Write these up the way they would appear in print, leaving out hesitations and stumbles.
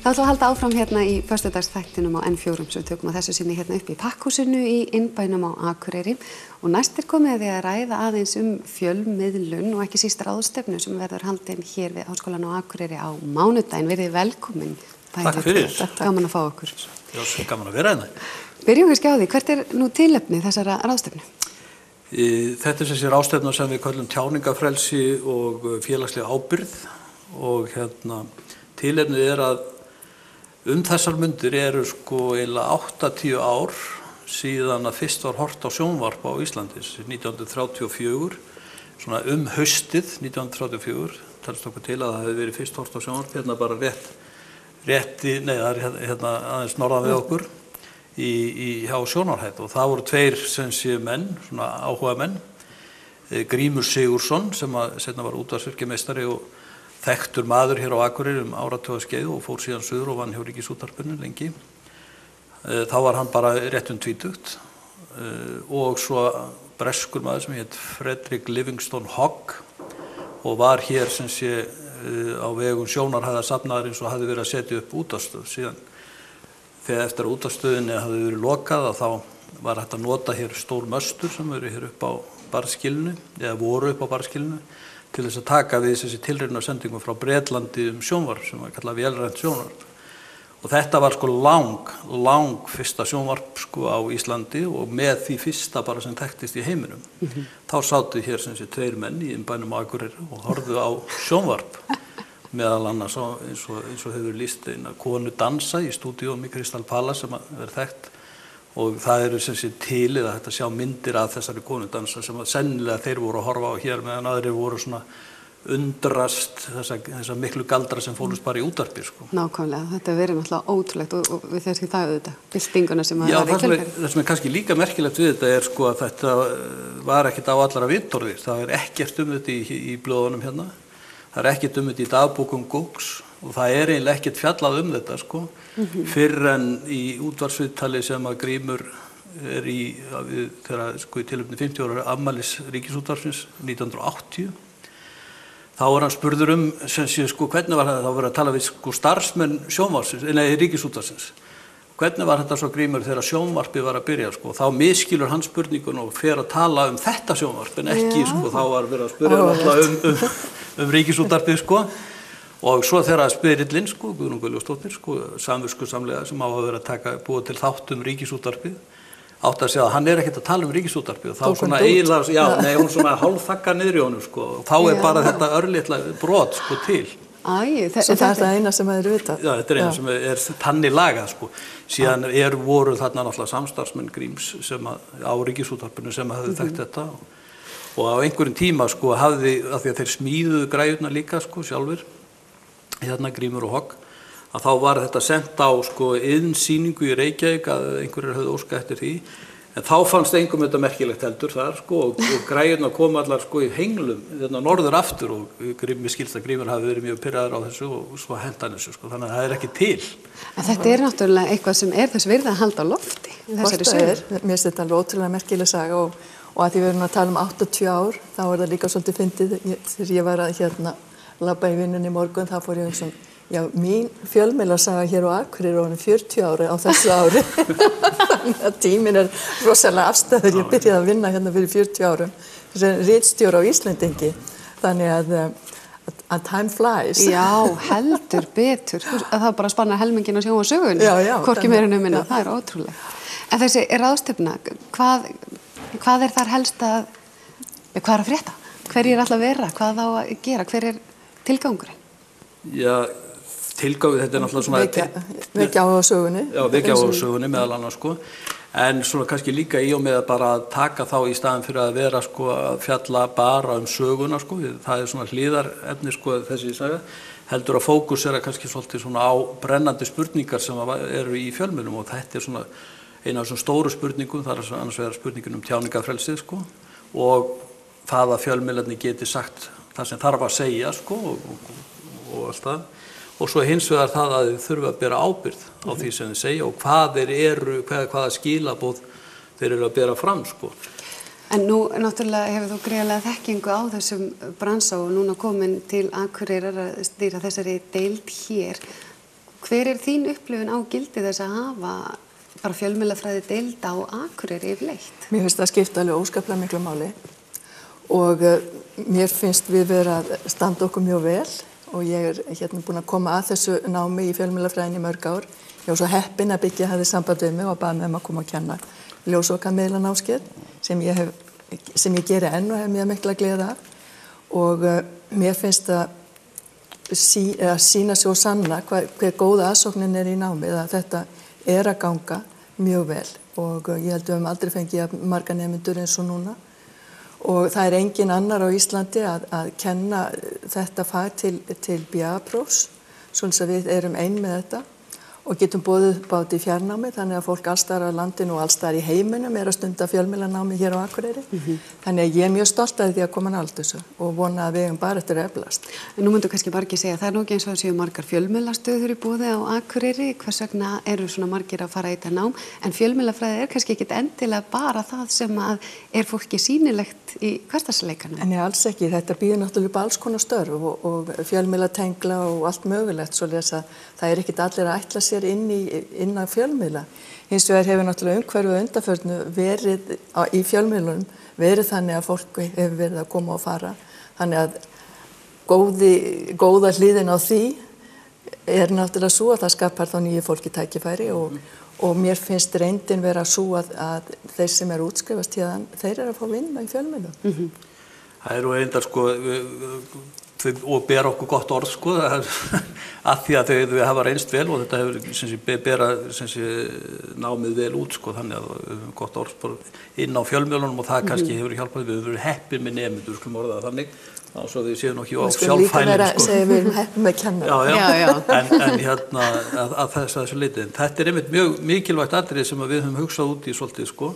Það ætlum að halda áfram hérna í föstudagsþættinum á N4 sem við tökum að þessu sinni hérna upp í Pakkhúsinu í innbænum á Akureyri og næst komið því að ræða aðeins fjölmiðlun og ekki síst ráðstefnu sem verður haldin hér við Háskólann á Akureyri á mánudaginn. Verið velkomin. Takk fyrir. Gaman að fá okkur. Já, gaman að vera hérna. Byrjum við á því, hvert nú tilefni þessara ráðstefnu? Þetta þessi ráðstefna sem við kallum tjáningafrelsi og félagslega ábyrgð og tilefnið að þessar mundir eru eiginlega 80 ár síðan að fyrst var horft á sjónvarp á Íslandi, 1934, svona haustið 1934, talst okkur til að það hefði verið fyrst horft á sjónvarp, hérna bara aðeins norðan við okkur hjá Sjónarhæð og það voru tveir menn, svona áhuga menn, Grímur Sigurðsson sem seinna var útvarpsvirkjameistari og þekktur maður hér á Akureyri áratugaskeið og fór síðan suður og vann hjá Ríkisútvarpinu lengi. Þá var hann bara rétt tvítugt og svo breskur maður sem hét Frederick Livingston Hogg og var hér á vegum Sjónarhæðarsafnaðarins og hafði verið að setja upp útvarpsstöð. Síðan þegar eftir að útvarpsstöðinni hafði verið lokað þá var hægt að nota hér stór möstur sem eru hér upp á barðskilinu eða voru upp á barðskilinu til þess að taka við þessi tilraunasendingum frá Bretlandi sjónvarp sem var kallað vélrænt sjónvarp. Og þetta var lang fyrsta sjónvarp á Íslandi og með því fyrsta bara sem þekktist í heiminum. Þá sátu hér tveir menn í innbænum á Akureyri og horfðu á sjónvarp. Meðal annars eins og hefur lýst eina konu dansa í stúdíóum í Crystal Palace sem er þekkt. Og það eru til að þetta sjá myndir af þessari konudansa sem sennilega þeir voru að horfa á hér meðan aðrir voru svona undrast þessa miklu galdra sem fólust bara í útvarpi. Nákvæmlega, þetta verið náttúrulega ótrúlegt og við þessi það auðvitað, byltinguna sem Já, það sem kannski líka merkilegt við þetta að þetta var ekkert á allra vitorði. Það ekkert þetta í blöðunum hérna. Það ekkert þetta í dagbókum Googs og það eiginlega ekkert fjallað þetta fyrr en í útvarpsviðtali sem að Grímur í tilefni 50 ára afmælis Ríkisútvarpsins 1980. Þá hann spurður hvernig var það verið að tala við starfsmenn Ríkisútvarpsins. Hvernig var þetta svo Grímur þegar sjónvarpið var að byrja þá miskilur hann spurningun og fer að tala þetta sjónvarp en ekki þá var verið að spyrja Ríkisútvarpið og svo þegar spyrillinn Guðrún Guðlaugsdóttir samviskusamlega sem á að vera að búa til þátt Ríkisútvarpið átt að segja að hann ekkert að tala Ríkisútvarpið og þá svona eiginlega, hún svona hálfþakkar niður í honum og þá bara þetta örlitla brot til. Svo það það eina sem þeir vita. Já, þetta eina sem þannig lagað Síðan voru þarna náttúrulega samstarfsmenn Gríms sem á Ríkisútvarpinu sem hafði þekkt þetta og á einhverjum tíma hafði, af því að þeir smíðuðu græjurnar líka sjálfur, hérna Grímur og Hogg, að þá var þetta sent á innsýningu í Reykjavík að einhverjir höfðu óskað eftir því, en þá fannst engum þetta merkilegt heldur þar og græjurnar kom allar í henglum norður aftur og mér skilst að Grímur hafi verið mjög pirraður á þessu og svo henta hann þessu, þannig að það ekki til. En þetta náttúrulega eitthvað sem þess virði að halda á lofti. Mér finnst þetta alveg ótrúlega merkileg saga og að því við erum að tala 80 ár, þá það líka svolítið fyndið þegar ég var að labba í vinnunni í morgun, þá fór ég mín fjölmiðlasaga hér á Akureyri er 40 ára á þessu ári. Þannig að tíminn rosalega afstæður. Ég byrjaði að vinna hérna fyrir 40 árum sem ritstjóri á Íslendingi. Þannig að time flies. Já, heldur betur. Það bara spanna helmingin að sjá á sögunni. Hvorki meira en minna, það ótrúlega. En þessi ráðstefna, hvað þar helst hvað að frétta? Hverjir ætla að vera? Hvað á að gera? Hver tilgangurinn? Já, tilgangur, þetta náttúrulega svona... Vekja á sögunni. Já, vekja á sögunni meðal annars En svona kannski líka í og með að bara taka þá í staðin fyrir að vera að fjalla bara söguna Það svona hliðarefni þessi saga. Heldur að fókusera kannski svolítið svona á brennandi spurningar sem eru í fjölmiðlum og þetta svona eina af þessum stóru spurningum, það annars vegar spurningin tjáningafrelsið og það að fjölmiðlarnir geti sagt það sem þarf að segja og allt það. Og svo hins vegar það að þið þurfa að bera ábyrgð á því sem þið segja og hvaða skilaboð þeir eru að bera fram En nú náttúrulega hefur þú gríðarlega þekkingu á þessum bransa og núna komin til Akureyrar að stýra þessari deild hér. Hver þín upplifun á gildi þess að hafa bara fjölmiðlafræði deild á Akureyri yfirleitt? Mér finnst það skipta alveg óskaplega miklu máli og mér finnst við vera að standa okkur mjög vel og ég hérna búin að koma að þessu námi í fjölmiðlafræðinni í mörg ár. Ég var svo heppin að Byggja hafði samband við mig og baði mig að koma að kenna ljósvakamiðlanámskeið sem ég geri enn og hef mjög mikla gleði af og mér finnst að sýna sig og sanna hver góða aðsóknin í námið að þetta að ganga mjög vel og ég held við höfum aldrei fengið marga nemendur eins og núna og það engin annar á Íslandi að kenna þetta fag til BA-prófs svoleiðis að við erum ein með þetta og getum boðið upp á þetta í fjarnámi þannig að fólk allstaðar á landinu og allstaðar í heiminum að stunda fjölmiðlanámi hér á Akureyri. Þannig að ég mjög stolt af því að koma nálægt þessu og vona að við eigum bara eftir að eflast. Nú myndu kannski margir segja það ekki eins og það séu margar fjölmiðlastöður í boði á Akureyri, hvers vegna eru svona margir að fara í þetta nám, en fjölmiðlafræði kannski ekkit endilega bara það sem að fólki sýnilegt í hversdagsleikanum. En alls ekki, þetta býður náttúrulega alls konar störf og fjölmiðlatengla og allt mögulegt svoleiðis að það ekkit allir að ætla sér inn á fjölmiðla. Hins vegar hefur náttúrulega umhverfið undanförnu verið í fjölmiðlunum verið þannig að fólk hefur verið að koma og fara. Þannig að góða hliðin á því náttúrulega svo að það skapar þá nýju fólki tækifæri og mér finnst reyndin vera svo að þeir sem útskrifast hérðan, þeir að fá vinna í fjölmiðlum. Það reyndar sko og ber okkur gott orð sko að því að þau hafa reynst vel og þetta hefur bera námið vel út sko þannig að við höfum gott orð inn á fjölmiðlunum og það kannski hefur hjálpað við höfum verið heppin með nemendur skulum orða það þannig og svo þau séu nokkið á sjálffælin sko. Líka vera að segja við erum heppin með kennara. Já. En hérna að þessu leyti. Þetta einmitt mjög mikilvægt atriði sem við höfum hugsað út í svolítið sko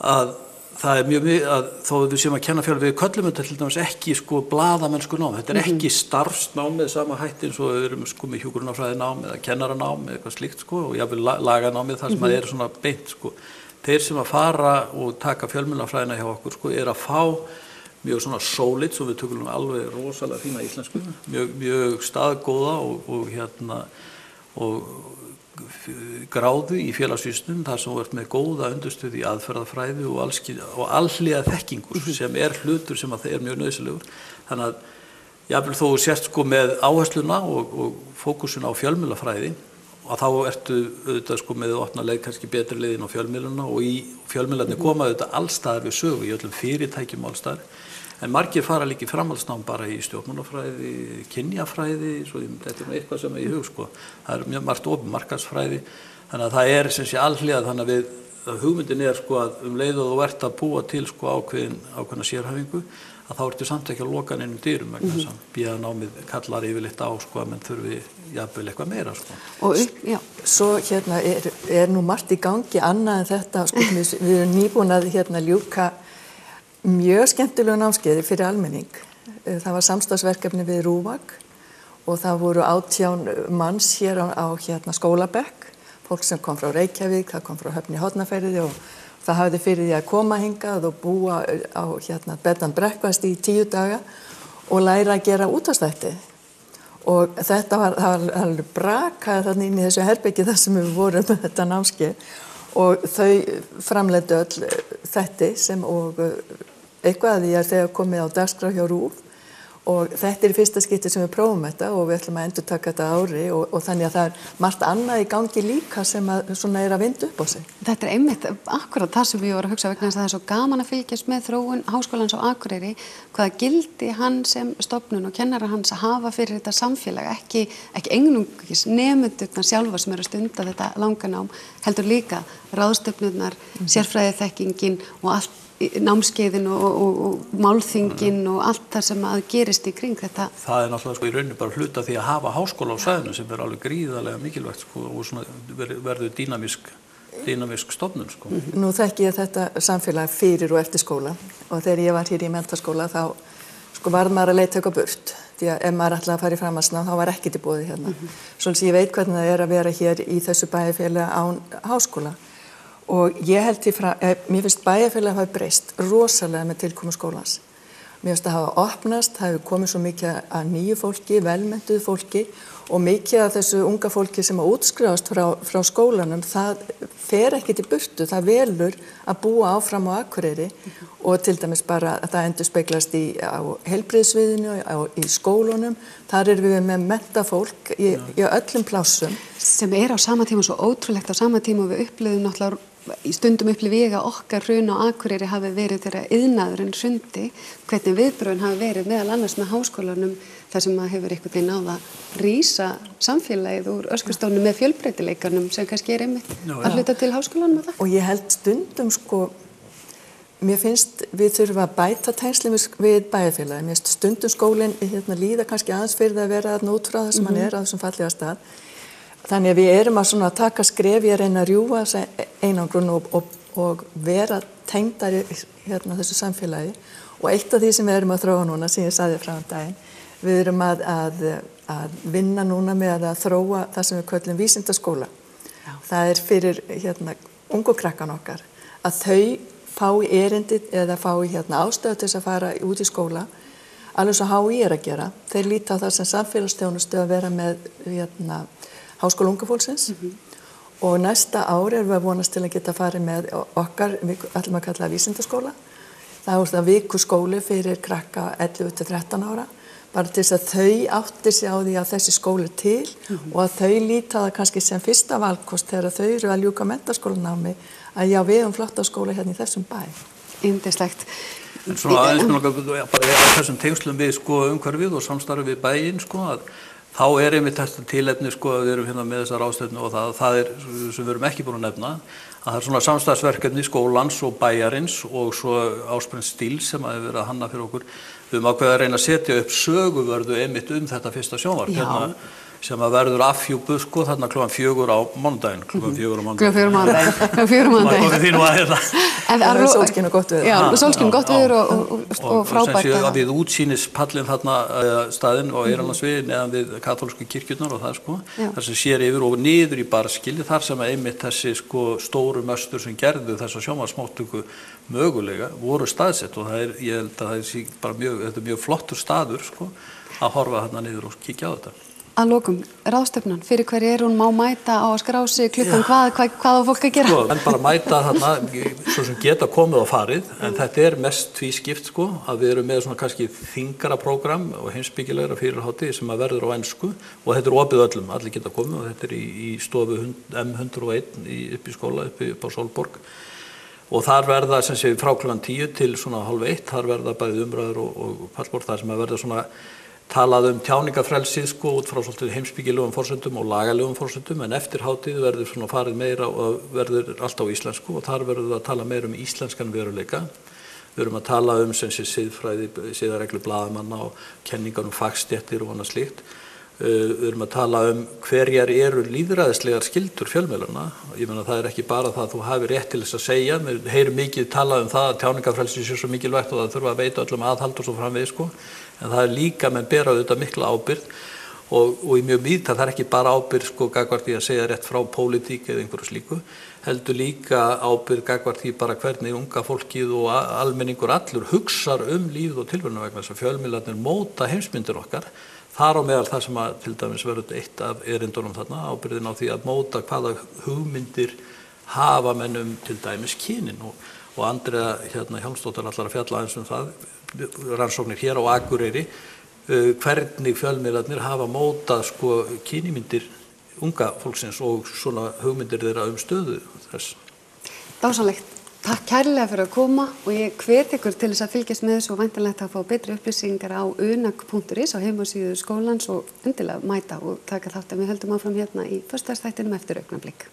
að það mjög að þó við séum að kenna fjölmiðlum við köllum þetta til dæmis ekki sko blaðamennsku nám. Þetta ekki starfsnám með sama hætti eins og við erum sko með hjúkrunarfræðinám eða kennaranám eða eitthvað slíkt sko og jafnvel laganámið þar sem að svona beint sko. Þeir sem að fara og taka fjölmiðlafræðina hjá okkur sko að fá mjög svona solid svo við tökum alveg rosalega fína íslensku, mjög staðgóða og gráðu í félagsvísindum þar sem þú ert með góða undirstöðu í aðferðafræði og alhliða þekkingu sem hlutur sem að það mjög nauðsynlegur. Þannig að jafnvel þó sért sko með áhersluna og fókusun á fjölmiðlafræði og þá ertu auðvitað sko með opna leið kannski betri leiðin á fjölmiðluna og í fjölmiðlarnir koma auðvitað allstaðar við sögu í öllum fyrirtækjum allstaðar. En margir fara líka í framhaldsnám bara í stjórnmálafræði, kynjafræði, svo þetta eitthvað sem í hug sko. Það mjög margt opin markaðsfræði, þannig að það sem sé alhliða þannig að hugmyndin sko að leið og þú ert að búa til sko ákveðna sérhæfingu, að þá ertu samt ekki að loka neinum dyrum vegna þess að BA-námið kallar yfirleitt á sko að menn þurfi jafnvel eitthvað meira sko. Og svo nú margt í gangi annað en þetta sko, við erum nýbúin að ljúka mjög skemmtilegu námskeiði fyrir almenning. Það var samstarfsverkefni við RÚVAG og það voru 18 manns hér á skólabekk, fólk sem kom frá Reykjavík, það kom frá Höfn í Hornafirði og það hafði fyrir því að koma hingað og búa á bed and breakfast í 10 daga og læra að gera útvarpsþætti. Og þetta var alveg brakaði þarna inn í þessu herbergi þar sem við vorum með þetta námskeið og þau framleiddu öll þætti sem og eitthvað að því þegar komið á dagskrá hjá RÚV og þetta í fyrsta skipti sem við prófum þetta og við ætlum að endurtaka þetta ári og þannig að það margt annað í gangi líka sem að svona að vinda upp á sig. Þetta einmitt akkurat það sem ég var að hugsa vegna þess að það svo gaman að fylgjast með þróun Háskólans á Akureyri, hvaða gildi hann sem stofnun og kennara hans að hafa fyrir þetta samfélag, ekki einungis nemendurna sjálfa sem að stunda þetta langa nám, heldur líka ráðstefnurnar, sérfræðiþekkingin og allt námskeiðin og málþingin og allt það sem að gerist í kring þetta. Það náttúrulega sko í rauninni bara hluta því að hafa háskóla á svæðinu sem alveg gríðarlega mikilvægt sko og svona verður dýnamísk stofnun sko. Nú þekki ég þetta samfélag fyrir og eftir skóla og þegar ég var hér í menntaskóla þá sko var maður að leita eitthvað burt því að ef maður ætlaði að fara í framhaldsnám þá var ekkert í boði hérna. Svolítið ég veit hvernig það að vera hér í þessu bæjarfélagi án háskóla. Og ég held mér finnst bæjarfélagið hafi breyst rosalega með tilkomu skólans. Mér finnst að hafa opnast, það hefur komið svo mikið að nýju fólki, velmenntuðu fólki og mikið af þessu unga fólki sem að útskrifast frá skólanum, það fer ekki til burtu, það velur að búa áfram á Akureyri og til dæmis bara að það endurspeglast á heilbrigðissviðinu, í skólunum, þar erum við með menntafólk í öllum plássum. Sem á sama tíma svo ótrúlegt á sama tíma og við upplifum náttúrulega í stundum upplifi ég að okkar hrun á Akureyri hafi verið þeirra iðnaðurinn hrundi, hvernig viðbrögðin hafi verið meðal annars með háskólanum þar sem maður hefur einhvern veginn náð að rísa samfélagið úr öskustónum með fjölbreytileikanum sem kannski einmitt að hluta til háskólanum að það. Og ég held stundum mér finnst við þurfum að bæta tengslum við bæjarfélagi, mér finnst stundum skólinn líða kannski aðeins fyrir að vera þarna út frá það sem hann á þessum fallega stað. Þannig að við erum að taka skref í að reyna að rjúfa einangrun og vera tengdari þessu samfélagi og eitt af því sem við erum að þróa núna sem ég sagði frá daginn, við erum að vinna núna með að þróa það sem við köllum vísindaskóla. Já. Það er fyrir ungu krakkan okkar að þau fái erindið eða fái ástöðu til þess að fara út í skóla alveg svo HÍ er að gera. Þeir líta á það sem samfélagsþjónustu að vera með Háskóla unga fólksins og næsta ár erum við að vonast til að geta farið með okkar, við ætlum að kalla vísindaskóla. Það er það vikuskóli fyrir krakka 11 til 13 ára, bara til þess að þau átti sig á því að þessi skóli til og að þau líta það kannski sem fyrsta valkost þegar þau eru að ljúka menntaskólanámi að já, við flotta skóla í þessum bæ. Yndislegt. En svona aðeins bara á þessum tengslum við umhverfið og samstarfið við bæinn að þá einmitt þetta tilefni að við erum með þessa ráðstefnu og það er sem við erum ekki búin að nefna að það er svona samstarfsverkefni skólans og bæjarins og svo Ásbrend Stíl sem hefur verið að hanna fyrir okkur. Við höfum ákveðið að reyna að setja upp söguvörðu einmitt þetta fyrsta sjónvarp sem að verður afhjúpuð þarna klukkan 4 á mánudaginn. Klukkan 4 á mánudaginn. Því nú að það er sólskinn og gott viður. Já, sólskinn og gott viður og frábært. Og við útsýnispallin þarna staðinn á Eyrarlandsvegi neðan við katólsku kirkjurnar og þar sem sér yfir og niður í Barðsgili þar sem einmitt þessi stóru möstur sem gerðu þessa sjónvarpsmóttöku mögulega voru staðsett og ég held að þetta er mjög flottur staður að horfa þarna niður og kíkja á þetta. Að lokum, ráðstefnan, fyrir hverju hún má mæta á að skrá sig klukkan hvað á fólk að gera? En bara mæta þarna, svo sem geta komið og farið, en þetta er mest tvískipt að við erum með svona kannski þingara prógram og heimsbyggilegra fyrirhátti sem að verður á ensku og þetta er opið öllum, allir geta komið og þetta er í stofu M101 upp í skóla, upp á Sólborg og þar verða sem sé frá klukkan 10 til svona 12:30, þar verða bæði umræður og pallborð þar sem að verða svona talað tjáningafrelsið út frá svolítið heimsbyggilegum forsendum og lagalegum forsendum en eftir hátíð verður svona farið meira og verður allt á íslensku og þar verður að tala meira íslenskan veruleika. Við erum að tala sem sé siðfræði, siðareglu blaðamanna og kenningar fagstéttir og annað slíkt. Við erum að tala hverjar eru lýðræðislegar skyldur fjölmiðlanna. Ég meina það er ekki bara það að þú hafi rétt til þess að segja. Við heyrum mikið talað það að tjáningafrelsi sé svo mikilvægt og það þurfa að veita öllum aðhald og svo framvegis En það er líka menn bera auðvitað mikla ábyrgð og í mjög víðtækt það er ekki bara ábyrgð gagnvart því að segja rétt frá pólitík eða einhverju slíku, heldur líka ábyrgð gagnvart því bara hvernig unga fólkið og almenningur allur hugsar lífið og tilveruna vegna þess að fjölmiðlarnir móta heimsmyndir okkar. Þar á meðal það sem að til dæmis verður eitt af erindunum þarna, ábyrgðin á því að móta hvaða hugmyndir hafa menn til dæmis kynin og Andrea Hjálmsdóttir allar að fjalla aðeins það, rannsóknir hér á Akureyri, hvernig fjölmiðlarnir hafa mótað kynimyndir unga fólksins og svona hugmyndir þeirra stöðu þess. Dásamlegt. Takk kærlega fyrir að koma og ég hvet ykkur til þess að fylgjast með þessu og væntanlegt að fá betri upplýsingar á unag.is á heimasíðu skólans og endilega mæta og taka þátt en við höldum áfram í föstudagsþættinum eftir augnablik.